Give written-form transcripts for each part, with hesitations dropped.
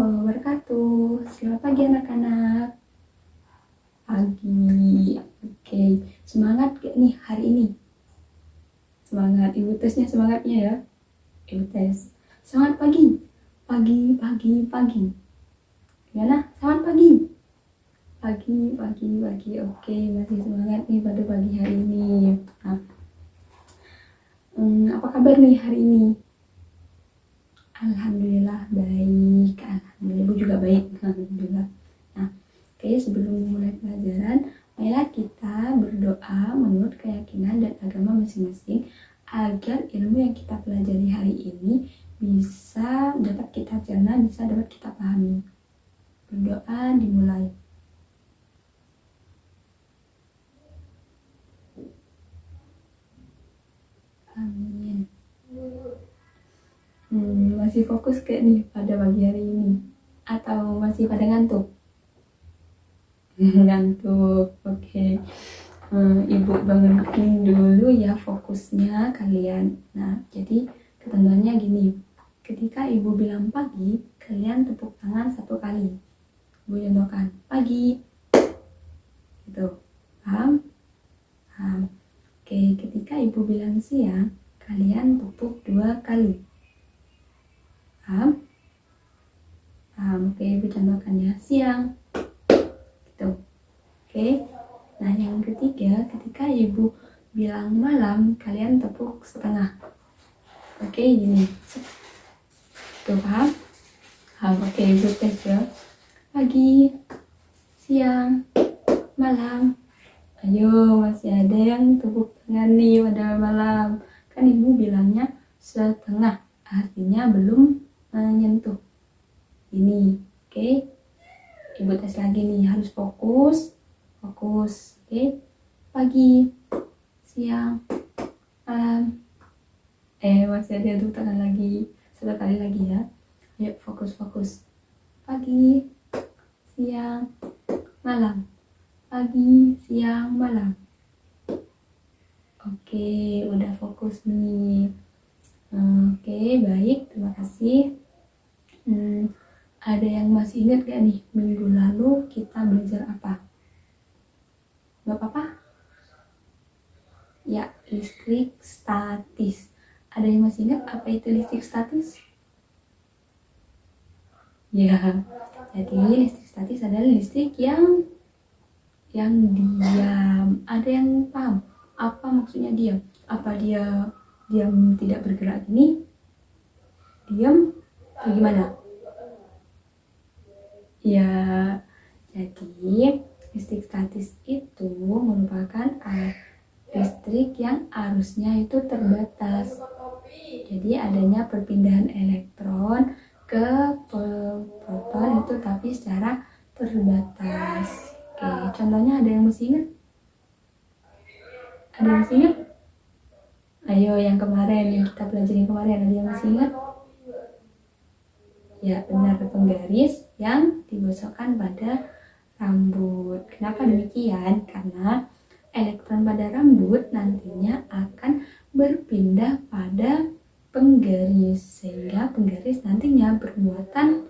warahmatullahi wabarakatuh. Selamat pagi anak-anak. Pagi. Oke, semangat gak nih hari ini? Semangat, ibu tesnya semangatnya ya. Ibu tes. Semangat pagi. Pagi. Gimana? Semangat pagi. Pagi. Oke, masih semangat nih pada pagi hari ini. Nah, apa kabar nih hari ini? Alhamdulillah baik. Alhamdulillah, ibu juga baik. Alhamdulillah. Nah, oke, sebelum mulai pelajaran, marilah kita berdoa menurut keyakinan dan agama masing-masing agar ilmu yang kita pelajari hari ini bisa dapat kita cerna, bisa dapat kita pahami. Berdoa dimulai. Amin. Masih fokus kayak nih pada pagi hari ini? Atau masih pada ngantuk? Ngantuk, oke. Ibu bangunin dulu ya fokusnya kalian. Nah, jadi ketentuannya gini. Ketika ibu bilang pagi, kalian tepuk tangan 1 kali. Ibu contohkan, pagi. Gitu. Paham? Paham. Oke, ketika ibu bilang siang, kalian tepuk 2 kali. Paham? Paham. Oke, ibu contohkan ya, siang. Gitu. Oke. Nah, yang ketiga, ketika ibu bilang malam, kalian tepuk setengah. Oke, gini. Tuh, paham? Paham. Oke, ibu tes ya. Pagi, siang, malam. Ayo, masih ada yang tepuk tangan nih pada malam. Kan ibu bilangnya setengah, artinya belum menyentuh. Ini, oke. Ibu tes lagi nih, harus fokus. Oke. Pagi, siang, malam. Masih ada tepuk tangan lagi. 1 kali lagi ya. Yuk, fokus. Pagi, siang, malam. Pagi, siang, malam. Oke, udah fokus nih. Oke, baik, terima kasih. Ada yang masih ingat gak nih minggu lalu kita belajar apa? Bab apa? Ya, listrik statis. Ada yang masih ingat apa itu listrik statis? Ya, jadi listrik statis adalah listrik yang diam. Ada yang paham apa maksudnya diam? Apa dia diam tidak bergerak gini? Diam atau gimana? Ya, jadi listrik statis itu merupakan listrik yang arusnya itu terbatas. Jadi adanya perpindahan elektron ke proton itu tapi secara terbatas. Oke, contohnya ada yang masih ingat? Ada yang masih ingat? Ayo, yang kemarin, yang kita pelajari kemarin, ada yang masih ingat? Ya, benar, penggaris yang digosokkan pada rambut. Kenapa demikian? Karena elektron pada rambut nantinya akan berpindah pada penggaris, sehingga penggaris nantinya bermuatan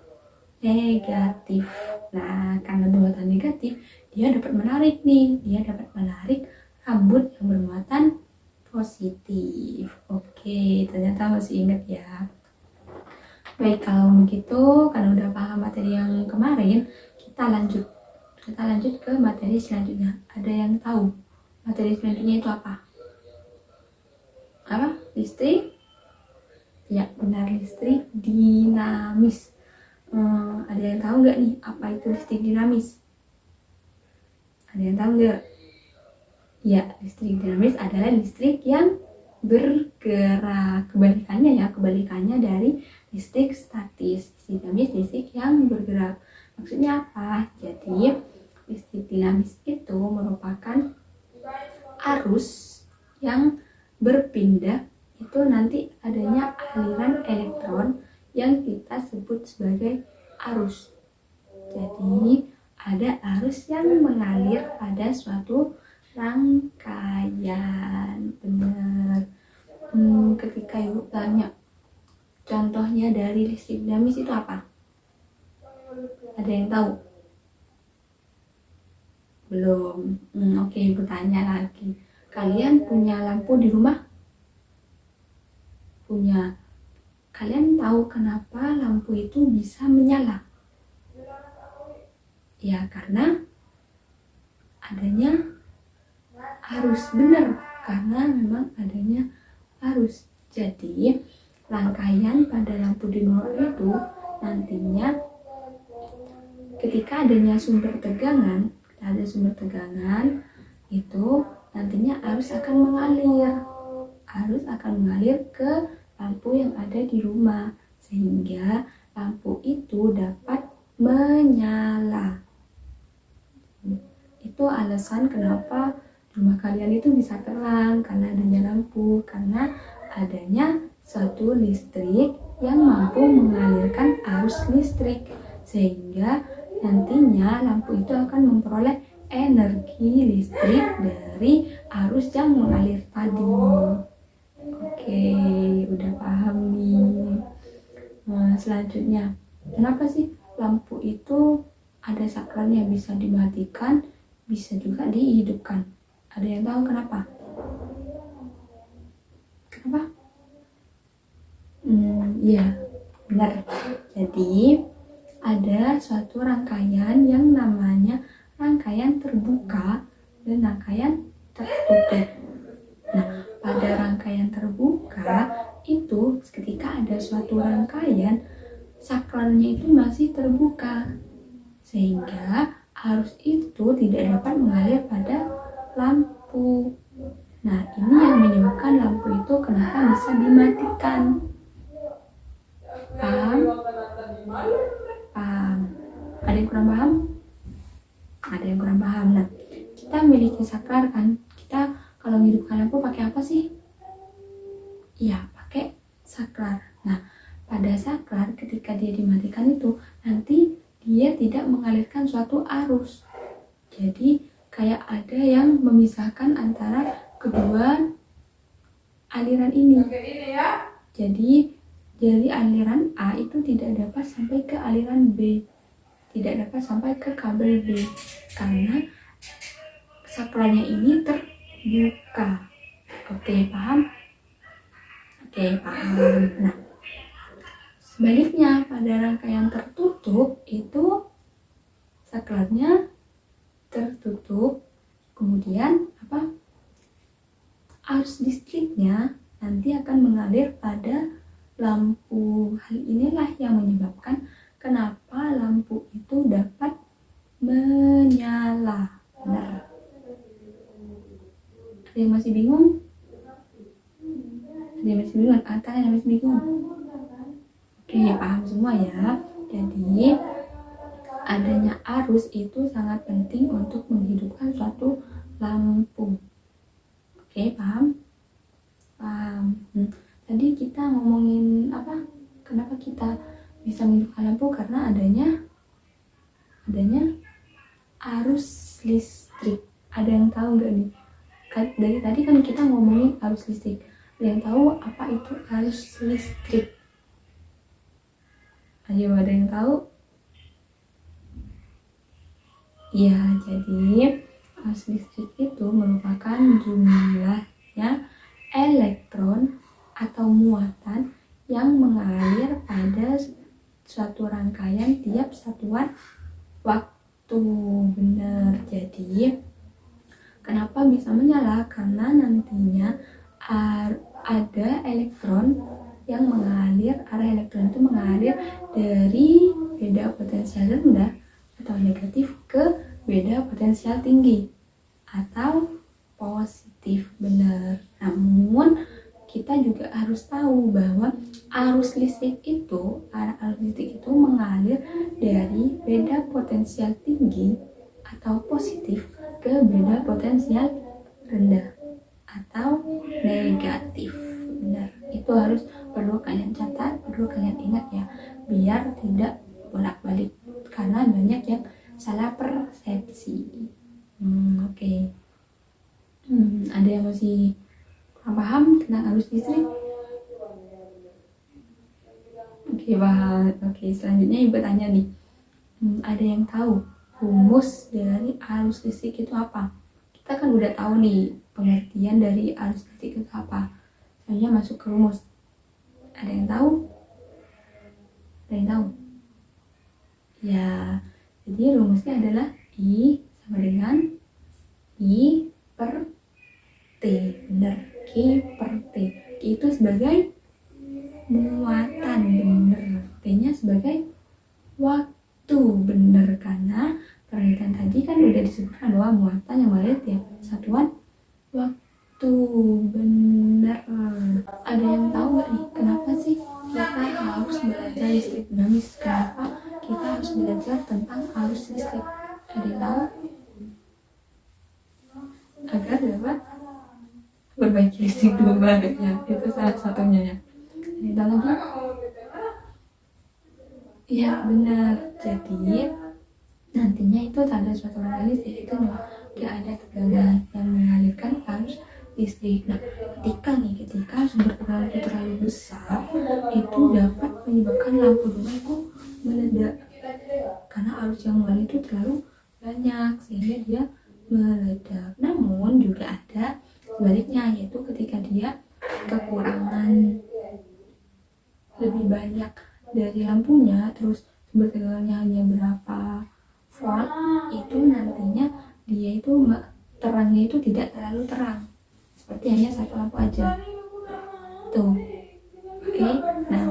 negatif. Nah, karena bermuatan negatif, dia dapat menarik rambut yang bermuatan positif. Oke, ternyata masih ingat ya. Baik, kalau begitu, karena udah paham materi yang kemarin, kita lanjut ke materi selanjutnya. Ada yang tahu materi selanjutnya itu apa? Apa? Listrik? Ya, benar, listrik dinamis. Ada yang tahu nggak nih apa itu listrik dinamis? Ada yang tahu nggak? Ya, listrik dinamis adalah listrik yang bergerak. Kebalikannya dari listrik statis. Listrik dinamis listrik yang bergerak. Maksudnya apa? Jadi listrik dinamis itu merupakan arus yang berpindah, itu nanti adanya aliran elektron yang kita sebut sebagai arus. Jadi ada arus yang mengalir pada suatu rangkaian. Benar. Ketika ibu tanya contohnya dari listrik dinamis itu apa? Ada yang tahu? Belum. Oke, ibu tanya lagi. Kalian punya lampu di rumah? Punya. Kalian tahu kenapa lampu itu bisa menyala? Ya, karena adanya arus. Benar, karena memang adanya arus. Jadi, rangkaian pada lampu dinamo itu nantinya ketika adanya sumber tegangan, itu nantinya arus akan mengalir ke lampu yang ada di rumah sehingga lampu itu dapat menyala. Itu alasan kenapa rumah kalian itu bisa terang, karena adanya lampu, karena adanya suatu listrik yang mampu mengalirkan arus listrik sehingga nantinya lampu itu akan memperoleh energi listrik dari arus yang mengalir tadi. Oke, udah paham nih. Selanjutnya, kenapa sih lampu itu ada saklarnya, bisa dimatikan, bisa juga dihidupkan? Ada yang tahu kenapa? Kenapa? Iya, benar. Jadi, ada suatu rangkaian yang namanya rangkaian terbuka dan rangkaian tertutup. Nah, pada rangkaian terbuka itu ketika ada suatu rangkaian, saklarnya itu masih terbuka sehingga arus itu tidak dapat mengalir pada lampu. Nah, ini yang menyebabkan lampu itu kenapa bisa dimatikan. Paham? Ada yang kurang paham? Ada yang kurang paham. Nah, kita memiliki saklar kan, kita kalau menghidupkan lampu pakai apa sih? Iya, pakai saklar. Nah, pada saklar ketika dia dimatikan itu nanti dia tidak mengalirkan suatu arus. Jadi kayak ada yang memisahkan antara kedua aliran ini. Jadi aliran A itu tidak dapat sampai ke aliran B, tidak dapat sampai ke kabel B karena saklarnya ini terbuka. Oke, paham? Oke, paham. Nah, sebaliknya pada rangkaian tertutup itu saklarnya tertutup, kemudian arus listriknya nanti akan mengalir pada lampu. Hal inilah yang menyebabkan kenapa lampu itu dapat menyala. Benar. Ada yang masih bingung? Ada yang masih bingung? Ada yang masih bingung? Oke, paham semua ya. Jadi adanya arus itu sangat penting untuk menghidupkan suatu lampu. Oke, paham? Paham. Tadi kita ngomongin apa? Kenapa kita bisa menghidupkan lampu? Karena adanya arus listrik. Ada yang tahu nggak nih? Dari tadi kan kita ngomongin arus listrik. Ada yang tahu apa itu arus listrik? Ayo, ada yang tahu? Ya, jadi arus listrik itu merupakan jumlahnya elektron atau muatan yang mengalir pada suatu rangkaian tiap satuan waktu. Benar. Jadi kenapa bisa menyala? Karena nantinya ada elektron yang mengalir, arah elektron itu mengalir dari beda potensial rendah atau negatif ke beda potensial tinggi atau positif. Benar. Namun kita juga harus tahu bahwa arus listrik itu mengalir dari beda potensial tinggi atau positif ke beda potensial rendah atau negatif. Benar. Itu perlu kalian catat, perlu kalian ingat ya, biar tidak bolak-balik karena banyak yang salah persepsi. Oke. Ada yang masih paham tentang arus listrik? Oke, paham. Oke, selanjutnya ibu tanya nih, ada yang tahu rumus dari arus listrik itu apa? Kita kan udah tahu nih pengertian dari arus listrik itu apa. Selanjutnya masuk ke rumus. Ada yang tahu? Ada yang tahu? Ya, jadi rumusnya adalah I sama dengan I per T. Benar, Q per T. Q itu sebagai muatan, benar. T-nya sebagai waktu, benar, karena penelitian tadi kan udah disebutkan bahwa muatan yang mengalir tiap satuan waktu, benar. Ada yang tahu nggak nih kenapa sih kita harus belajar listrik dinamis? Kenapa kita harus belajar tentang arus listrik? Ada yang tahu? Agar dapat perbaiki listrik rumah ya, itu salah satunya ya. Ada yang tahu lagi? Iya benar, jadi nantinya itu tanda suatu rangkaian listrik itu nggak ada tegangan yang mengalirkan arus listrik. Nah, ketika sumber tegangan itu terlalu besar, itu dapat menyebabkan lampu rumah itu meledak karena arus yang mengalir itu terlalu banyak sehingga dia meledak. Namun juga ada sebaliknya, yaitu ketika dia kekurangan lebih banyak dari lampunya, terus sumber tegangannya hanya berapa volt, itu nantinya dia itu terangnya itu tidak terlalu terang, seperti hanya satu lampu aja tuh. Oke. Nah,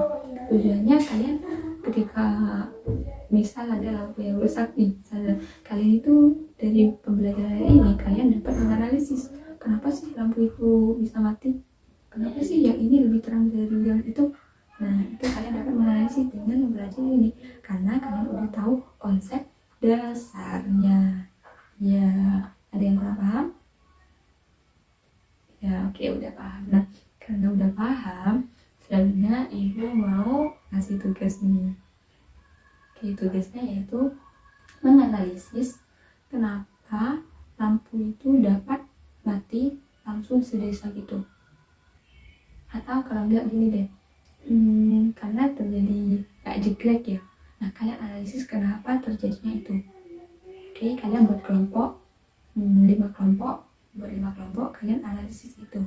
tujuannya kalian ketika misal ada lampu yang rusak nih, kalian itu dari pembelajaran ini kalian dapat menganalisis kenapa sih lampu itu bisa mati, kenapa sih yang ini lebih terang dari yang itu. Nah, itu kalian dapat menganalisis dengan belajar ini karena kalian udah tahu konsep dasarnya. Ya, ada yang kurang paham? Ya, oke, udah paham. Nah, karena udah paham, selanjutnya ibu mau ngasih tugas nih. Oke, tugasnya yaitu menganalisis kenapa lampu itu dapat mati langsung sedesa gitu. Atau kalau enggak gini deh, karena terjadi kayak jegrek ya. Nah, kalian analisis kenapa terjadinya itu. Oke, kalian buat kelompok 5 kelompok, kalian analisis itu.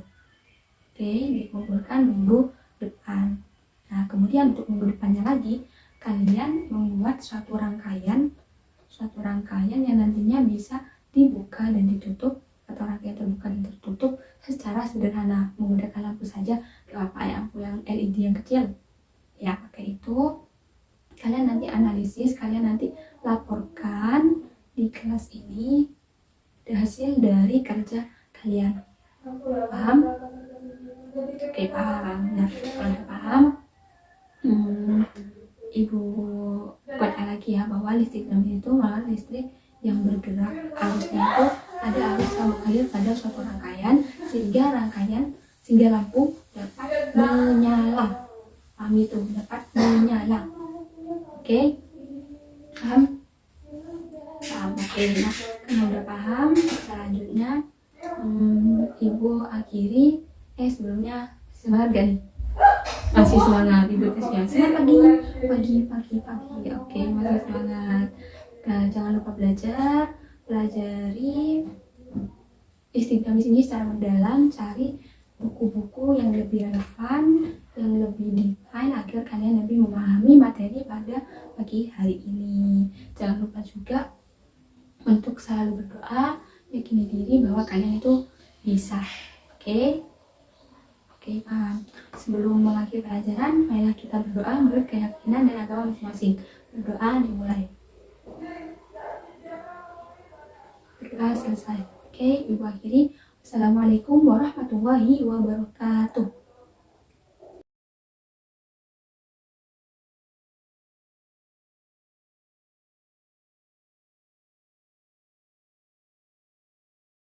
Oke, dikumpulkan minggu depan. Nah, kemudian untuk minggu depannya lagi kalian membuat suatu rangkaian yang nantinya bisa dibuka dan ditutup, atau rangkaian terbuka dan tertutup secara sederhana menggunakan lampu saja, lampu yang LED yang kecil ya, pakai itu. Kalian nanti analisis, kalian nanti laporkan di kelas ini hasil dari kerja kalian. Paham? Oke, paham. Nah, kalau udah paham, ibu kuatkan lagi ya bahwa listrik dinamis itu malah listrik yang bergerak. Arusnya itu ada arus yang mengalir pada suatu rangkaian sehingga lampu dapat menyala. Paham itu? Dapat menyala. Oke? Paham? Paham. Oke. Nah, karena udah paham, selanjutnya ibu akhiri. Sebelumnya semangat gak nih? Masih semangat ibu tesnya. Semangat pagi. Oke, masih semangat. Nah, jangan lupa pelajari listrik dinamis ini secara mendalam. Cari buku-buku yang lebih relevan, yang lebih detail agar kalian lebih memahami materi pada pagi hari ini. Jangan lupa juga untuk selalu berdoa, yakini diri bahwa kalian itu bisa. Oke, paham. Sebelum mengakhiri pelajaran, marilah kita berdoa menurut keyakinan dan agama masing-masing. Berdoa dimulai. Berdoa selesai. Oke, ibu akhiri. Assalamualaikum warahmatullahi wabarakatuh.